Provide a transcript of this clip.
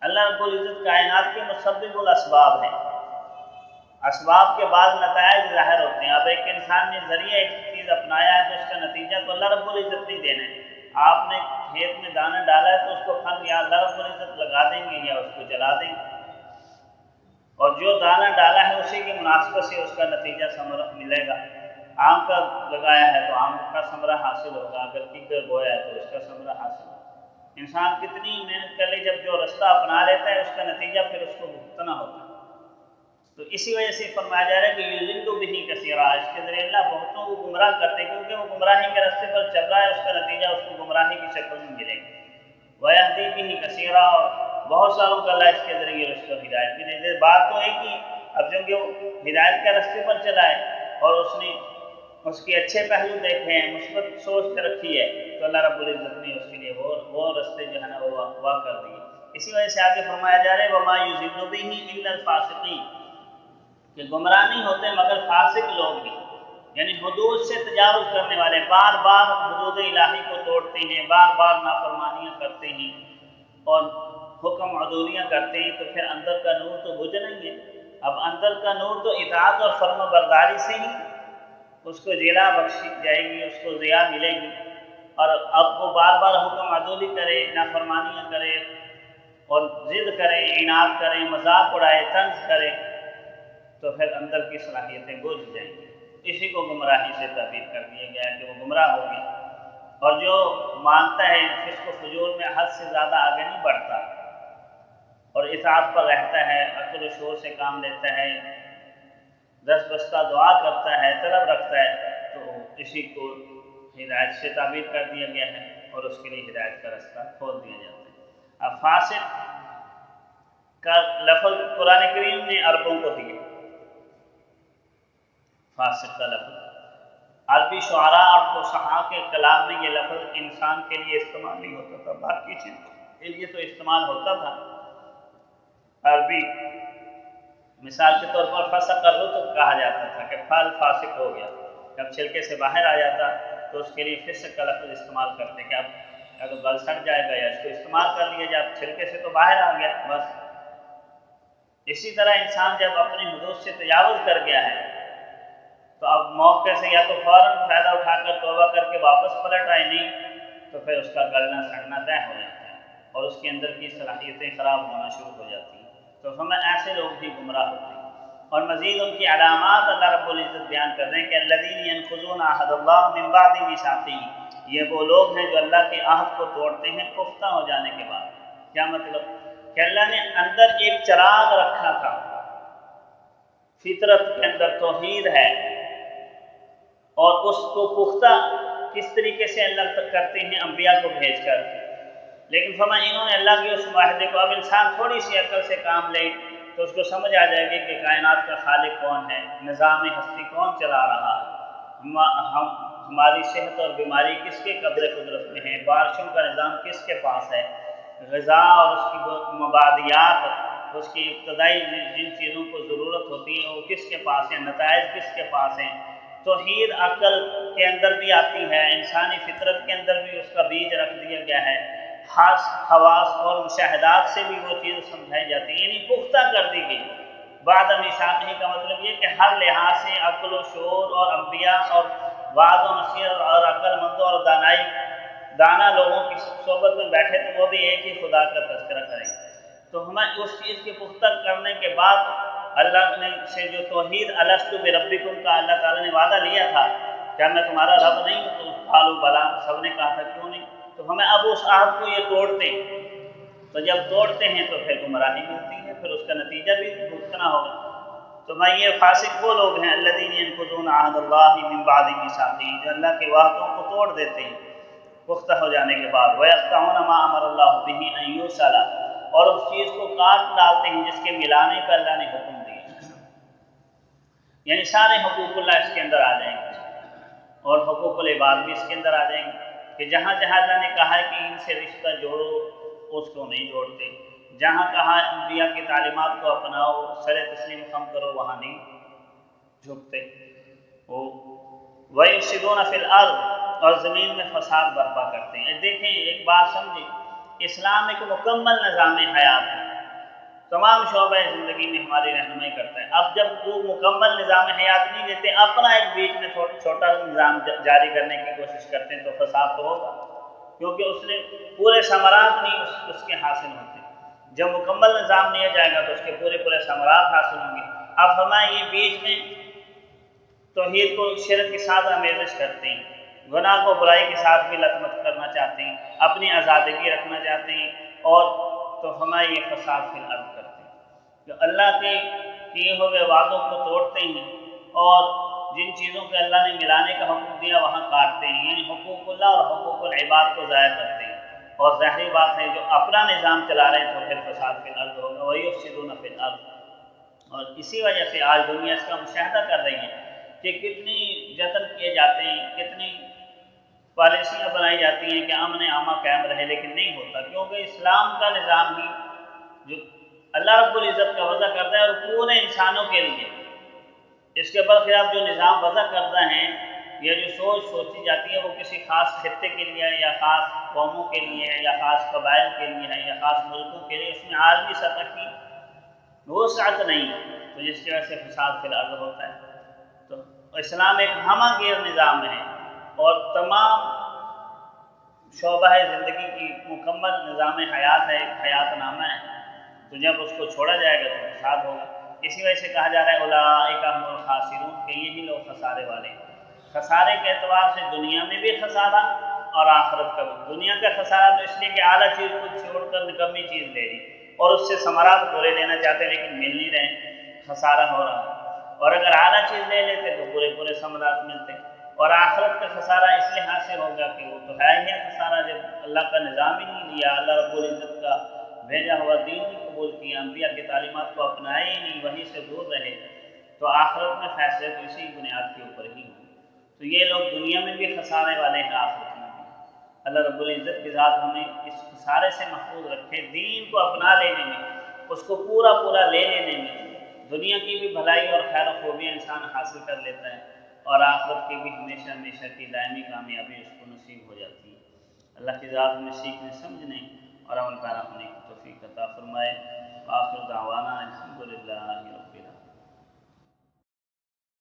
اللہ رب العزت کائنات کے مسبب الاسباب ہیں، اسباب کے بعد نتائج ظاہر ہوتے ہیں۔ اب ایک انسان نے ذریعہ ایک چیز اپنایا ہے تو اس کا نتیجہ تو اللہ رب العزت نہیں دینا ہے۔ آپ نے کھیت میں دانہ ڈالا ہے تو اس کو پھل یا اللہ رب العزت لگا دیں گے یا اس کو جلا دیں گے، اور جو دانہ ڈالا ہے اسی کی مناسبت سے اس کا نتیجہ ثمرہ ملے گا۔ آم کا لگایا ہے تو آم کا ثمرہ حاصل ہوگا، اگر کیکر بویا ہے تو اس کا ثمرہ حاصل ہوگا۔ انسان کتنی محنت کر لے، جب جو رستہ اپنا لیتا ہے اس کا نتیجہ پھر اس کو بھگتنا ہوتا ہے۔ تو اسی وجہ سے فرمایا جا رہا ہے کہ یضل بہ کثیرا، اس کے ذریعے اللہ بہتوں کو گمراہ کرتے ہیں، کیونکہ وہ گمراہی کے راستے پر چل رہا ہے، اس کا نتیجہ اس کو گمراہی کی شکل میں ملے گا۔ ویہدی بہ کثیرا، اور بہت ساروں کو اللہ اس کے ذریعے رشد و ہدایت بھی دے دے۔ بات تو ایک ہی، اب جو وہ ہدایت کے راستے پر چلا ہے اور اس نے اس کے اچھے پہلو دیکھے ہیں، مثبت سوچ رکھی ہے، تو اللہ رب العزت نے اس کے لیے وہ رستے جو ہے نا وہ واقع کر دیے۔ اسی وجہ سے آگے فرمایا جا رہا ہے وما یضل بہ الا الفاسقین، کہ گمراہ نہیں ہوتے مگر فاسق لوگ بھی، یعنی حدود سے تجاوز کرنے والے، بار بار حدود الہی کو توڑتے ہیں، بار بار نافرمانیاں کرتے ہیں اور حکم عدولیاں کرتے ہیں، تو پھر اندر کا نور تو بجھ نہیں ہے۔ اب اندر کا نور تو اطاعت اور فرما برداری سے ہی اس کو جلا بخشی جائے گی، اس کو ضیاء ملے گی، اور اب وہ بار بار حکم عدولی کرے، نافرمانیاں کرے اور ضد کرے، اناد کرے، مذاق اڑائے، طنز کرے، تو پھر اندر کی صلاحیتیں بجھ جائیں گی۔ اسی کو گمراہی سے تعبیر کر دیا گیا ہے کہ وہ گمراہ ہو گیا، اور جو مانتا ہے فسق و فجور میں حد سے زیادہ آگے نہیں بڑھتا اور اطاعت پر رہتا ہے، عقل و شعور سے کام لیتا ہے، دس بستہ دعا کرتا ہے، طلب رکھتا ہے، تو اسی کو ہدایت سے تعبیر کر دیا گیا ہے اور اس کے لیے ہدایت کا راستہ کھول دیا جاتا ہے۔ اب فاسق کا لفظ قرآن کریم نے عربوں کو دیا، فاسق کا لفظ عربی شعراء اور فصحاء کے کلام میں یہ لفظ انسان کے لیے استعمال نہیں ہوتا تھا، باقی چیز کے لیے تو استعمال ہوتا تھا۔ عربی مثال کے طور پر فسق الرطب کہا جاتا تھا کہ پھل فاسق ہو گیا، جب چھلکے سے باہر آ جاتا تو اس کے لیے فسق کا لفظ استعمال کرتے کہ اب اگر گل سڑ جائے گا یا اس کو استعمال کر لیا جائے، اب چھلکے سے تو باہر آ گیا بس۔ اسی طرح انسان جب اپنی حدود سے تجاوز کر گیا ہے تو اب موقع سے یا تو فوراً فائدہ اٹھا کر توبہ کر کے واپس پلٹ آئے، نہیں تو پھر اس کا گلنا سڑنا طے ہو جاتا ہے اور اس کے اندر کی صلاحیتیں خراب ہونا شروع ہو جاتی ہیں، تو ہمیں ایسے لوگ بھی گمراہ ہوتے ہیں۔ اور مزید ان کی علامات اللہ رب العزت بیان کر رہے ہیں کہ الذین ینقضون عہد اللہ من بعد میثاقہ، یہ وہ لوگ ہیں جو اللہ کے عہد کو توڑتے ہیں پختہ ہو جانے کے بعد۔ کیا مطلب؟ کہ اللہ نے اندر ایک چراغ رکھا تھا، فطرت کے اندر توحید ہے، اور اس کو پختہ کس طریقے سے اللہ تک کرتے ہیں؟ انبیاء کو بھیج کر، لیکن فرمایا انہوں نے اللہ کے اس معاہدے کو، اب انسان تھوڑی سی عقل سے کام لے تو اس کو سمجھ آ جائے گی کہ کائنات کا خالق کون ہے، نظام ہستی کون چلا رہا ہے، ہماری صحت اور بیماری کس کے قبضے قدرت میں ہے، بارشوں کا نظام کس کے پاس ہے، غذا اور اس کی مبادیات، اس کی ابتدائی جن چیزوں کو ضرورت ہوتی ہے وہ کس کے پاس ہیں، نتائج کس کے پاس ہیں۔ توحید عقل کے اندر بھی آتی ہے، انسانی فطرت کے اندر بھی اس کا بیج رکھ دیا گیا ہے، خاص حواس اور مشاہدات سے بھی وہ چیز سمجھائی جاتی ہے، یعنی پختہ کر دی گئی۔ بعد میثاقہ کا مطلب یہ کہ ہر لحاظ سے عقل و شعور اور انبیاء اور وعظ و نصیحت اور عقل مندوں اور دانا لوگوں کی صحبت میں بیٹھے تو وہ بھی ایک ہی خدا کا تذکرہ کریں گے۔ تو ہمیں اس چیز کے پختہ کرنے کے بعد اللہ نے سے جو توحید الست بربکم کا اللہ تعالیٰ نے وعدہ لیا تھا، کیا میں تمہارا رب نہیں ہوں؟ تو قالوا بلا، سب نے کہا تھا کیوں نہیں؟ تو ہمیں اب اس عہد کو یہ توڑتے ہیں، تو جب توڑتے ہیں تو پھر گمراہی ملتی ہے، پھر اس کا نتیجہ بھی بھگتنا ہوگا۔ تو میں یہ فاسق وہ لوگ ہیں الذین ینقضون عہد اللہ من بعد میثاقہ، جو اللہ کے وعدوں کو توڑ دیتے ہیں پختہ ہو جانے کے بعد، وَيَقْطَعُونَ مَا أَمَرَ اللَّهُ بِهِ أَن يُوصَلَ، اور اس چیز کو کاٹ ڈالتے ہیں جس کے ملانے کا اللہ نے حکم دیا، یعنی سارے حقوق اللہ اس کے اندر آ جائیں گے اور حقوق العباد بھی اس کے اندر آ جائیں گے، کہ جہاں جہاں اللہ نے کہا ہے کہ ان سے رشتہ جوڑو اس کو نہیں جوڑتے، جہاں کہا انبیاء کی تعلیمات کو اپناؤ، سر تسلیم خم کرو، وہاں نہیں جھکتے۔ وَيُفْسِدُونَ فِي الْأَرْضِ، اور زمین میں فساد برپا کرتے ہیں۔ دیکھیں ایک بات سمجھیں، اسلام ایک مکمل نظام حیات ہے، تمام شعبہ زندگی میں ہماری رہنمائی کرتا ہے۔ اب جب وہ مکمل نظام حیات نہیں دیتے، اپنا ایک بیچ میں چھوٹا نظام جاری کرنے کی کوشش کرتے ہیں، تو فساد تو ہوگا، کیونکہ اس نے پورے ثمرات نہیں اس کے حاصل ہوتے۔ جب مکمل نظام لیا جائے گا تو اس کے پورے ثمرات حاصل ہوں گے۔ اب ہمیں یہ بیچ میں توحید کو شرک کے ساتھ آمیزش کرتے ہیں، گناہ کو برائی کے ساتھ بھی لطمت کرنا چاہتے ہیں، اپنی آزادگی رکھنا چاہتے ہیں، اور تو ہمیں یہ فساد فی الارض کرتے ہیں جو اللہ کے کیے ہوئے وعدوں کو توڑتے ہیں، اور جن چیزوں کے اللہ نے ملانے کا حکم دیا وہاں کاٹتے ہیں، یعنی حقوق اللہ اور حقوق العباد کو ضائع کرتے ہیں۔ اور ظاہری بات ہے جو اپنا نظام چلا رہے ہیں تو پھر فساد فی الارض ہوگا، وَيُفْسِدُونَ فِي الْأَرْضِ۔ اور اسی وجہ سے آج دنیا اس کا مشاہدہ کر رہی ہے کہ کتنی جتن کیے جاتے ہیں، کتنی پالیسیاں بنائی جاتی ہیں کہ امن عامہ قائم رہے، لیکن نہیں ہوتا، کیونکہ اسلام کا نظام ہی جو اللہ رب العزت کا وضع کرتا ہے اور پورے انسانوں کے لیے، اس کے برخلاف جو نظام وضع کرتا ہے یا جو سوچی جاتی ہے وہ کسی خاص خطے کے لیے ہے، یا خاص قوموں کے لیے ہے، یا خاص قبائل کے لیے ہے، یا خاص ملکوں کے لیے، اس میں عالمی سطح کی وسعت نہیں، تو جس کی وجہ سے فساد فی الارض ہوتا ہے۔ تو اسلام ایک ہمہ گیر نظام ہے اور تمام شعبہ زندگی کی مکمل نظام حیات ہے، ایک حیات نامہ ہے، تو جب اس کو چھوڑا جائے گا تو فساد ہوگا۔ اسی وجہ سے کہا جا رہا ہے اولئک هم الخاسرون، کہ یہی لوگ خسارے والے ہیں۔ خسارے کے اعتبار سے دنیا میں بھی خسارہ اور آخرت کا بھی۔ دنیا کا خسارہ تو اس لیے کہ اعلیٰ چیز کو چھوڑ کر نکمی چیز لے لی اور اس سے ثمرات پورے لینا چاہتے ہیں لیکن مل نہیں رہے، خسارہ ہو رہا ہے۔ اور اگر اعلیٰ چیز لے لیتے تو پورے ثمرات ملتے۔ اور آخرت کا خسارہ اس لحاظ سے ہوگا کہ وہ تو ہے ہی خسارہ جب اللہ کا نظام ہی نہیں لیا، اللہ رب العزت کا بھیجا ہوا دین نہیں قبول کیا، انبیاء کی تعلیمات کو اپنائے ہی نہیں، وہیں سے دور رہے، تو آخرت میں فیصلے تو اسی بنیاد کے اوپر ہی ہوں۔ تو یہ لوگ دنیا میں بھی خسارے والے ہیں، آخرت میں بھی۔ اللہ رب العزت کی ذات ہمیں اس خسارے سے محفوظ رکھے، دین کو اپنا لینے میں، اس کو پورا لے لینے میں دنیا کی بھی بھلائی اور خیر و خوبیاں انسان حاصل کر لیتا ہے، اور آخرت کی بھی ہمیشہ کی دائمی کامیابی اس کو نصیب ہو جاتی ہے۔ اللہ کی ذات میں سیکھنے، سمجھنے اور عمل پیرا ہونے کی توفیق عطا فرمائے۔ آخر دعوانا الحمدللہ۔